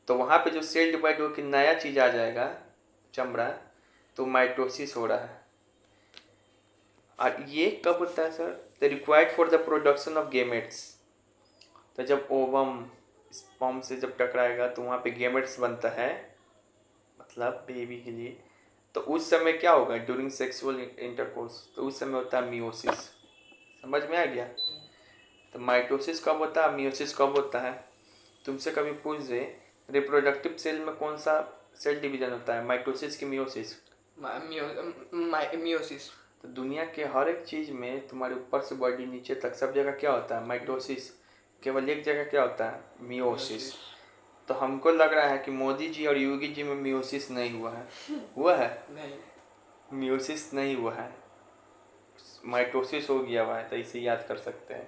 तो वहाँ पे जो सेल डिवाइड होकर नया चीज़ आ जाएगा, चमड़ा, तो माइटोसिस हो रहा है। और ये कब होता है sir, the required for the production of gametes. तो जब ओवम स्पर्म से जब टकराएगा तो वहाँ पे गेमेट्स बनता है, मतलब बेबी के लिए। तो उस समय क्या होगा, ड्यूरिंग सेक्सुअल इंटरकोर्स, तो उस समय होता है मियोसिस। समझ में आ गया। तो माइटोसिस कब होता है, मियोसिस कब होता है। तुमसे कभी पूछ दे रिप्रोडक्टिव सेल में कौन सा सेल डिवीजन होता है, माइटोसिस की मियोसिस। मियोसिस। तो दुनिया के हर एक चीज़ में तुम्हारे ऊपर से बॉडी नीचे तक सब जगह क्या होता है, माइटोसिस। केवल एक जगह क्या होता है, मियोसिस। तो हमको लग रहा है कि मोदी जी और योगी जी में मियोसिस नहीं हुआ है, हुआ है नहीं, मियोसिस नहीं हुआ है, माइटोसिस हो गया हुआ है। तो इसे याद कर सकते हैं।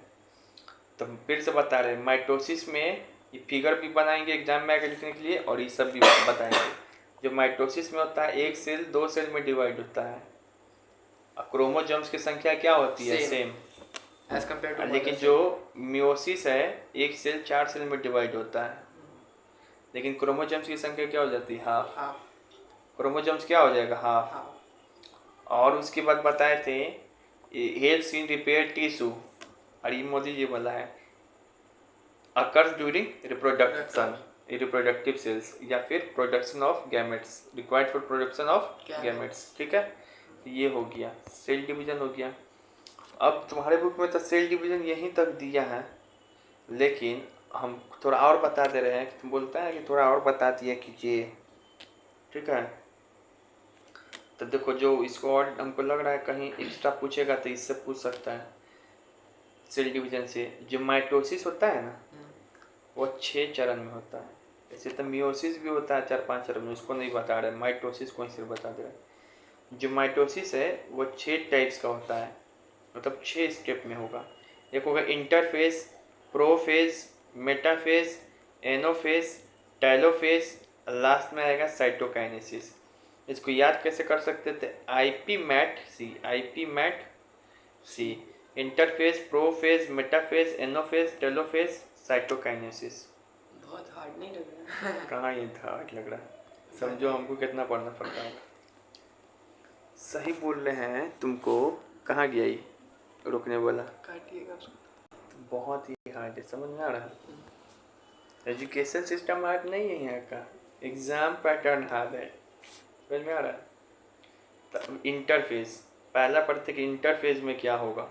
तो फिर से बता रहे हैं, माइटोसिस में ये फिगर भी बनाएंगे एग्जाम में आगे लिखने के लिए, और ये सब भी बताएंगे। जो माइटोसिस में होता है एक सेल 2 सेल में डिवाइड होता है, और क्रोमोसोम्स की संख्या क्या होती है, सेम एज कम्पेयर टू। लेकिन जो मियोसिस है एक सेल 4 सेल में डिवाइड होता है, लेकिन क्रोमोसोम्स की संख्या क्या हो जाती है, हाफ। क्रोमोसोम्स क्या हो जाएगा, हाफ। और उसके बाद बताए थे हेल्प्स इन रिपेयर टिश्यू, और ये मोदी जी बोला है occurs during reproduction, reproductive cells, या फिर production of gametes, required for production of gametes. ठीक है, ये हो गया, सेल डिवीजन हो गया। अब तुम्हारे बुक में तो सेल डिवीजन यहीं तक दिया है, लेकिन हम थोड़ा और बता दे रहे हैं कि तुम बोलता है कि थोड़ा और बता दिया कीजिए, ठीक है। तो देखो, जो इसको और हमको लग रहा है कहीं एक्स्ट्रा पूछेगा तो इससे पूछ सकता है। सेल डिवीजन से जो माइटोसिस होता है ना, वो 6 चरण में होता है। ऐसे तो मियोसिस भी होता है 4-5 चरण में, उसको नहीं बता रहे, माइटोसिस को सिर्फ बता दे रहे। जो माइटोसिस है वो 6 टाइप्स का होता है, मतलब 6 स्टेप में होगा। एक होगा interphase, prophase, metaphase, anaphase, telophase, last में आएगा साइटोकाइनेसिस। इसको याद कैसे कर सकते थे, IP mat C, interphase, prophase, metaphase, anaphase, telophase, cytokinesis. बहुत हार्ड नहीं लग रहा है? कहाँ ये हार्ड लग रहा है, समझो हमको कितना पढ़ना पड़ता है। सही बोल रहे हैं तुमको, कहाँ गया ये रुकने वाला, काटिएगा उसको। बहुत ही हार्ड है, समझ में आ रहा है। एजुकेशन सिस्टम हार्ड नहीं है यहाँ का, एग्जाम पैटर्न हार्ड है, समझ में आ रहा है। तो इंटरफेज पहला पढ़ते कि इंटरफेज में क्या होगा।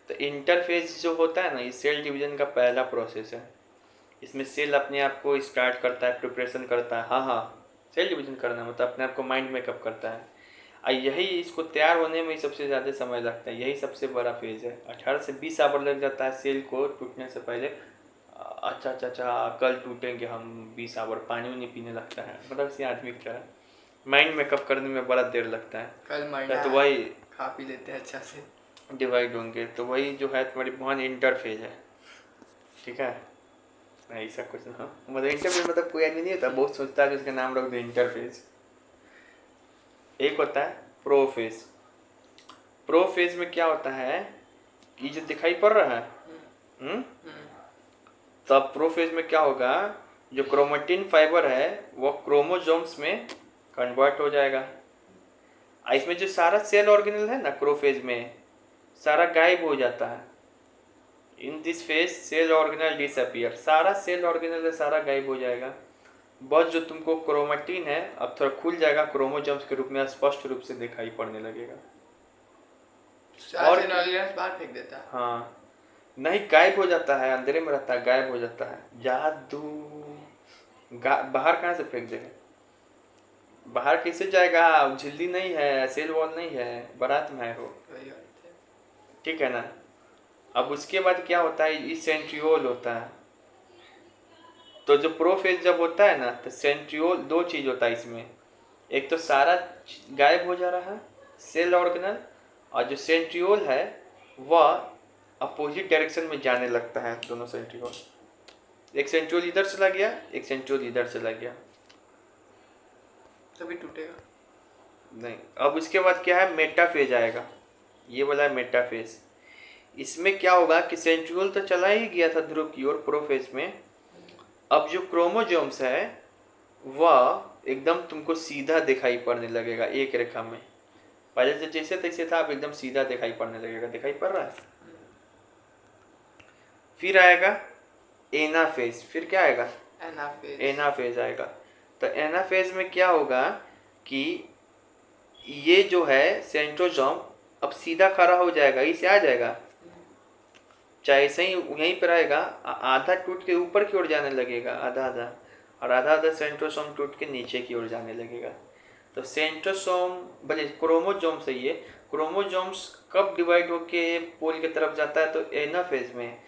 तो इंटरफेज जो होता है ना, ये सेल डिवीजन का पहला प्रोसेस है। इसमें सेल अपने आप को स्टार्ट करता है, प्रिपरेशन करता है, हाँ सेल डिवीजन करना मतलब अपने आप को माइंड मेकअप करता है। और यही इसको तैयार होने में सबसे ज़्यादा समय लगता है, यही सबसे बड़ा फेज़ है। 18 से 20 आवर लग जाता है सेल को टूटने से पहले। अच्छा कल टूटेंगे हम, 20 आवर पानी नहीं पीने लगता है, मतलब इसी आदमी की तरह माइंड मेकअप करने में बड़ा देर लगता है। कल माइंड तो वही खा पी लेते हैं अच्छा से, डिवाइड होंगे, तो वही जो है तुम्हारी बहुत इंटरफेज है, ठीक है। ऐसा कुछ ना, मतलब इंटरफेज मतलब कोई आदमी नहीं होता बहुत सोचता है कि उसका नाम रख दो इंटरफेज। एक होता है प्रोफेज। प्रोफेज में क्या होता है, ये जो दिखाई पड़ रहा है, तब प्रोफेज में क्या होगा, जो क्रोमेटिन फाइबर है वो क्रोमोसोम्स में कन्वर्ट हो जाएगा। इसमें जो सारा सेल ऑर्गेनल है ना क्रोफेज में, सारा गायब हो जाता है। In this phase cell organelle disappear, सारा सेल ऑर्गेनल है सारा गायब हो जाएगा। बस जो तुमको क्रोमेटिन है अब थोड़ा खुल जाएगा, क्रोमोसोम्स के रूप में स्पष्ट रूप से दिखाई पड़ने लगेगा। और बाहर फेंक देता है। हाँ, नहीं गायब हो जाता है, अंधेरे में रहता है, गायब हो जाता है। जादू बाहर कहाँ से फेंक देगा? बाहर कैसे जाएगा? झिल्ली नहीं है, सेल वॉल नहीं है, बारात में है वो, ठीक है ना। अब उसके बाद क्या होता है, ये सेंट्रियोल होता है। तो जो प्रोफेज जब होता है ना तो सेंट्रियोल, दो चीज होता है इसमें, एक तो सारा गायब हो जा रहा है सेल ऑर्गेनल, और जो सेंट्रियोल है वह अपोजिट डायरेक्शन में जाने लगता है। दोनों सेंट्रियोल, एक सेंट्रियोल इधर चला गया, एक सेंट्रियोल इधर चला गया, तभी टूटेगा नहीं। अब उसके बाद क्या है, मेटाफेज आएगा, ये वाला है मेटाफेज। इसमें क्या होगा कि सेंट्रियोल तो चला ही गया था ध्रुव की ओर प्रोफेज में। अब जो क्रोमोसोम्स है वह एकदम तुमको सीधा दिखाई पड़ने लगेगा, एक रेखा में। पहले से जैसे तैसे था, अब एकदम सीधा दिखाई पड़ने लगेगा। दिखाई पड़ रहा है? फिर आएगा एनाफेज। फिर क्या आएगा? एनाफेज आएगा। तो एनाफेज में क्या होगा कि ये जो है सेंट्रोसोम अब सीधा खड़ा हो जाएगा, इसे आ जाएगा, चाहे सही यहीं पर आएगा, आधा टूट के ऊपर की ओर जाने लगेगा, आधा आधा, और आधा आधा सेंट्रोसोम टूट के नीचे की ओर जाने लगेगा। तो सेंट्रोसोम भले क्रोमोसोम सही है, क्रोमोसोम्स कब डिवाइड होके पोल की तरफ जाता है? तो एनाफेज में।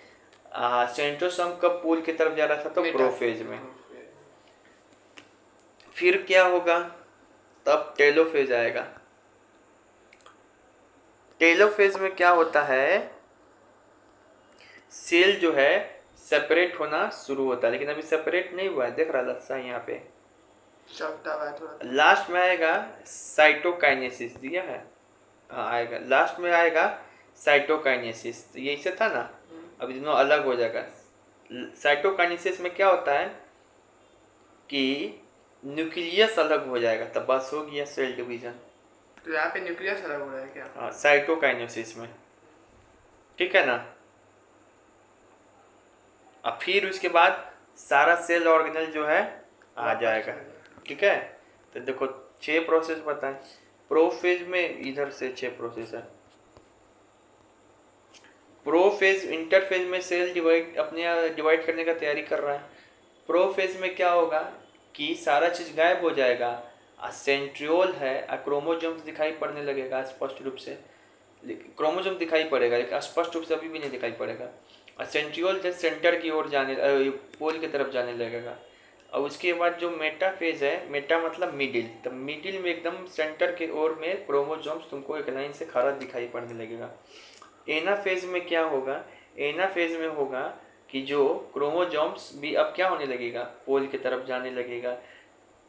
सेंट्रोसोम कब पोल की तरफ जा रहा था? तो प्रोफेज में। फिर क्या होगा? तब टेलोफेज आएगा। टेलोफेज में क्या होता है, सेल जो है सेपरेट होना शुरू होता है, लेकिन अभी सेपरेट नहीं हुआ है, देख रहा लस्सा यहाँ पे लास्ट में आएगा साइटोकाइनेसिस, दिया है, हाँ आएगा लास्ट में आएगा साइटोकाइनेसिस। तो ये था ना, अभी दोनों अलग हो जाएगा। साइटोकाइनेसिस में क्या होता है कि न्यूक्लियस अलग हो जाएगा, तब बस हो गया सेल डिवीजन। तो यहाँ पे न्यूक्लियस अलग हो रहा है क्या? हाँ, साइटोकाइनेसिस में, ठीक है ना। अब फिर उसके बाद सारा सेल ऑर्गेनल जो है आ जाएगा, ठीक है। तो देखो 6 प्रोसेस बताएं। प्रोफेज में इधर से 6 प्रोसेस है। प्रोफेज इंटरफेज में सेल डिवाइड करने का तैयारी कर रहा है। प्रोफेज में क्या होगा कि सारा चीज गायब हो जाएगा, सेंट्रियोल है, क्रोमोसोम्स दिखाई पड़ने लगेगा स्पष्ट रूप से, क्रोमोसोम दिखाई पड़ेगा लेकिन स्पष्ट रूप से अभी भी नहीं दिखाई पड़ेगा। और सेंट्रियोल जब सेंटर की ओर जाने, पोल की तरफ जाने लगेगा। और उसके बाद जो मेटाफेज है, मेटा मतलब मिडिल, तो मिडिल में एकदम सेंटर के ओर में क्रोमोसोम्स तुमको एक लाइन से खड़ा दिखाई पड़ने लगेगा। एनाफेज में क्या होगा? एनाफेज में होगा कि जो क्रोमोसोम्स भी अब क्या होने लगेगा, पोल की तरफ जाने लगेगा।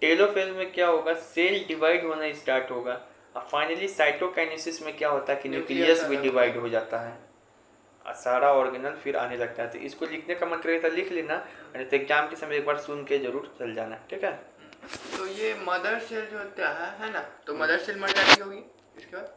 टेलोफेज में क्या होगा, सेल डिवाइड होना स्टार्ट होगा। और फाइनली साइटोकाइनेसिस में क्या होता है कि न्यूक्लियस भी डिवाइड हो जाता है, सारा ऑर्गेनल फिर आने लगता है। तो इसको लिखने का मन करेगा तो लिख लेना, नहीं तो एग्जाम के समय एक बार सुन के जरूर चल जाना, ठीक है। तो ये मदर सेल जो होता है ना, तो मदर सेल मर जाती होगी इसके बाद?